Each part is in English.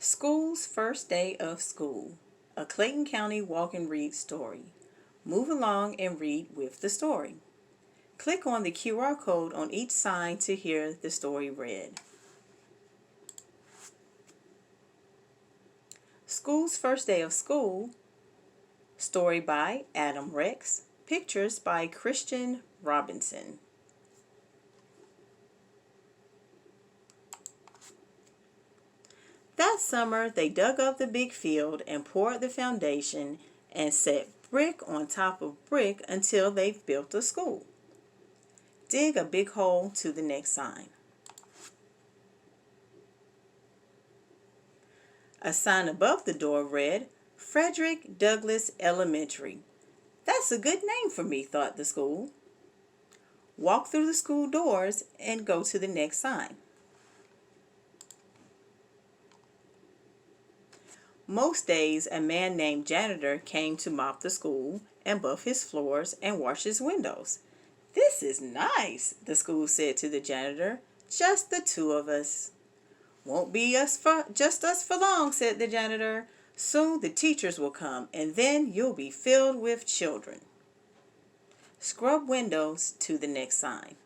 School's first day of school. A Clayton County walk and read story. Move along and read with the story. Click on the QR code on each sign to hear the story read. School's first day of school. Story by Adam Rex. Pictures by Christian Robinson. That summer, they dug up the big field and poured the foundation and set brick on top of brick until they built a school. Dig a big hole to the next sign. A sign above the door read, Frederick Douglass Elementary. That's a good name for me, thought the school. Walk through the school doors and go to the next sign. Most days, a man named janitor came to mop the school and buff his floors and wash his windows. This is nice, the school said to the janitor. Just the two of us. Won't be just us for long, said the janitor. Soon the teachers will come, and then you'll be filled with children. Scrub windows to the next sign.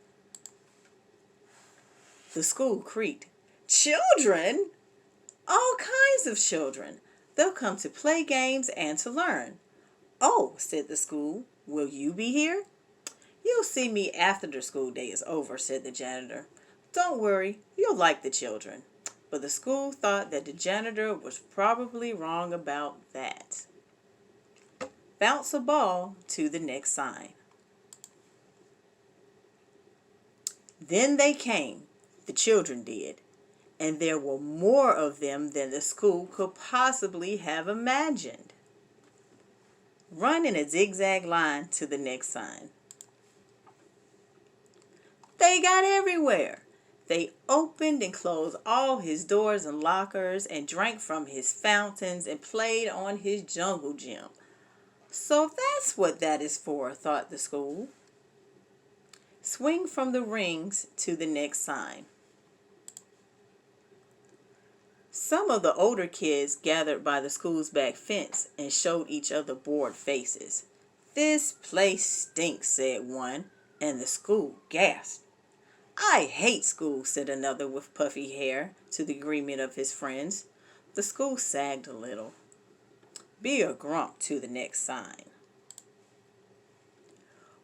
The school creaked. Children? All kinds of children. They'll come to play games and to learn. Oh, said the school, will you be here? You'll see me after the school day is over, said the janitor. Don't worry, you'll like the children. But the school thought that the janitor was probably wrong about that. Bounce a ball to the next sign. Then they came, the children did, and there were more of them than the school could possibly have imagined. Run in a zigzag line to the next sign. They got everywhere. They opened and closed all his doors and lockers and drank from his fountains and played on his jungle gym. So that's what that is for, thought the school. Swing from the rings to the next sign. Some of the older kids gathered by the school's back fence and showed each other bored faces. This place stinks, said one, and the school gasped. I hate school, said another with puffy hair, to the agreement of his friends. The school sagged a little. Be a grump to the next sign.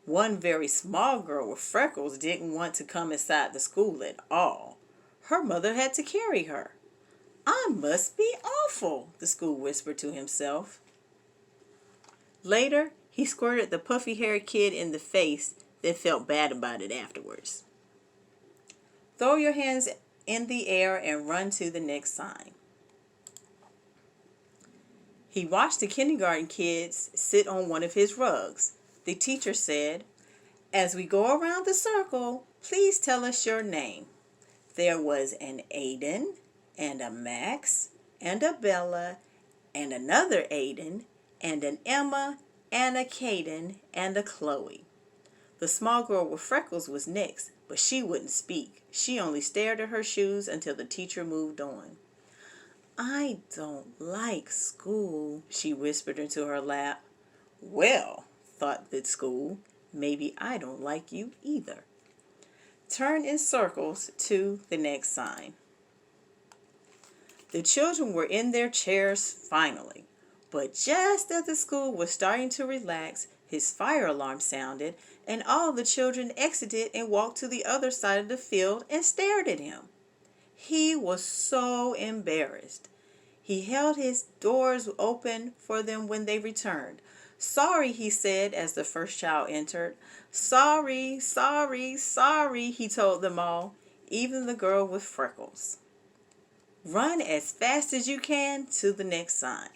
One very small girl with freckles didn't want to come inside the school at all. Her mother had to carry her. I must be awful, the school whispered to himself. Later, he squirted the puffy-haired kid in the face, then felt bad about it afterwards. Throw your hands in the air and run to the next sign. He watched the kindergarten kids sit on one of his rugs. The teacher said, As we go around the circle, please tell us your name. There was an Aiden, and a Max, and a Bella, and another Aiden, and an Emma, and a Caden, and a Chloe. The small girl with freckles was next, but she wouldn't speak. She only stared at her shoes until the teacher moved on. I don't like school, she whispered into her lap. Well, thought the school, maybe I don't like you either. Turn in circles to the next sign. The children were in their chairs finally, but just as the school was starting to relax, his fire alarm sounded, and all the children exited and walked to the other side of the field and stared at him. He was so embarrassed. He held his doors open for them when they returned. Sorry, he said as the first child entered. Sorry, sorry, sorry, he told them all, even the girl with freckles. Run as fast as you can to the next sign.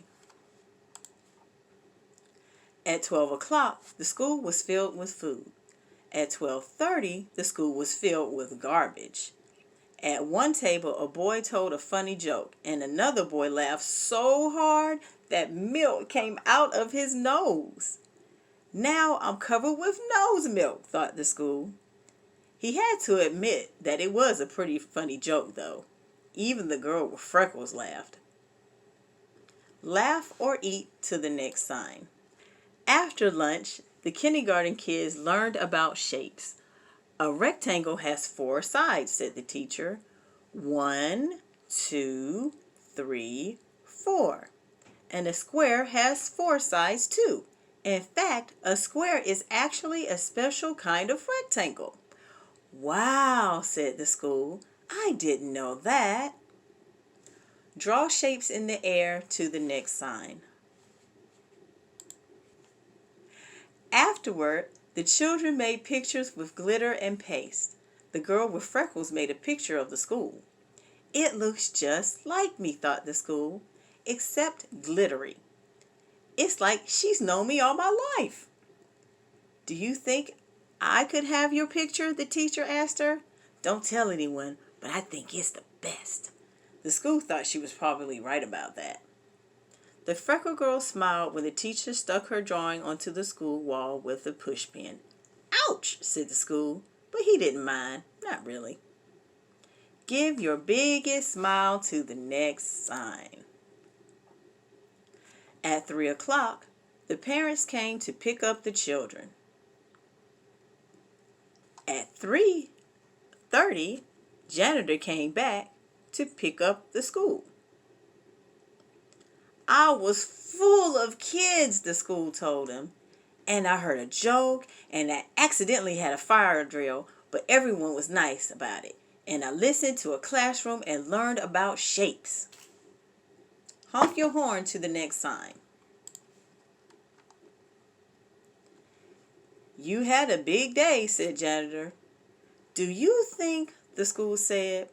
At 12 o'clock, the school was filled with food. At 12:30, the school was filled with garbage. At one table, a boy told a funny joke, and another boy laughed so hard that milk came out of his nose. Now I'm covered with nose milk, thought the school. He had to admit that it was a pretty funny joke, though. Even the girl with freckles laughed. Laugh or eat to the next sign. After lunch, the kindergarten kids learned about shapes. A rectangle has 4 sides, said the teacher. 1, 2, 3, 4. And a square has 4 sides too. In fact, a square is actually a special kind of rectangle. Wow, said the school. I didn't know that. Draw shapes in the air to the next sign. Afterward, the children made pictures with glitter and paste. The girl with freckles made a picture of the school. It looks just like me, thought the school, except glittery. It's like she's known me all my life. Do you think I could have your picture? The teacher asked her. Don't tell anyone, but I think it's the best. The school thought she was probably right about that. The freckled girl smiled when the teacher stuck her drawing onto the school wall with a pushpin. Ouch, said the school, but he didn't mind, not really. Give your biggest smile to the next sign. At 3 o'clock, the parents came to pick up the children. At 3:30, janitor came back to pick up the school. I was full of kids, the school told him, and I heard a joke, and I accidentally had a fire drill, but everyone was nice about it, and I listened to a classroom and learned about shapes. Honk your horn to the next sign. You had a big day, said janitor. Do you think, the school said,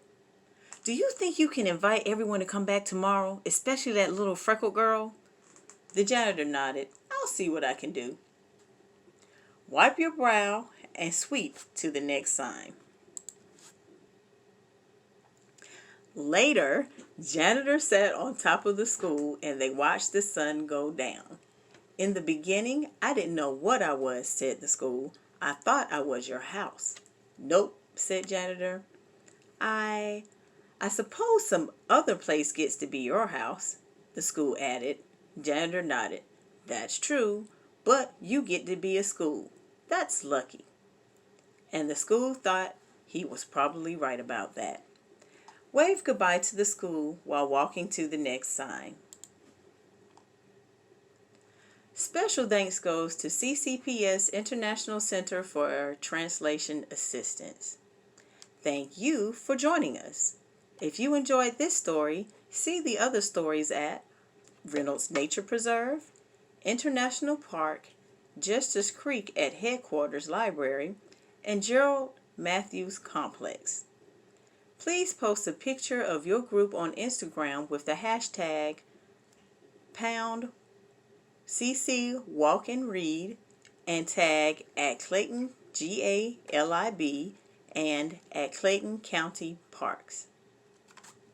do you think you can invite everyone to come back tomorrow, especially that little freckled girl? The janitor nodded. I'll see what I can do. Wipe your brow and sweep to the next sign. Later, janitor sat on top of the school and they watched the sun go down. In the beginning, I didn't know what I was, said the school. I thought I was your house. Nope, said janitor. I suppose some other place gets to be your house, the school added. Janitor nodded. That's true, but you get to be a school. That's lucky. And the school thought he was probably right about that. Wave goodbye to the school while walking to the next sign. Special thanks goes to CCPS International Center for Translation Assistance. Thank you for joining us. If you enjoyed this story, see the other stories at Reynolds Nature Preserve, International Park, Justice Creek at Headquarters Library, and Gerald Matthews Complex. Please post a picture of your group on Instagram with the hashtag #CCWalkandRead and tag at Clayton GALIB and at Clayton County Parks.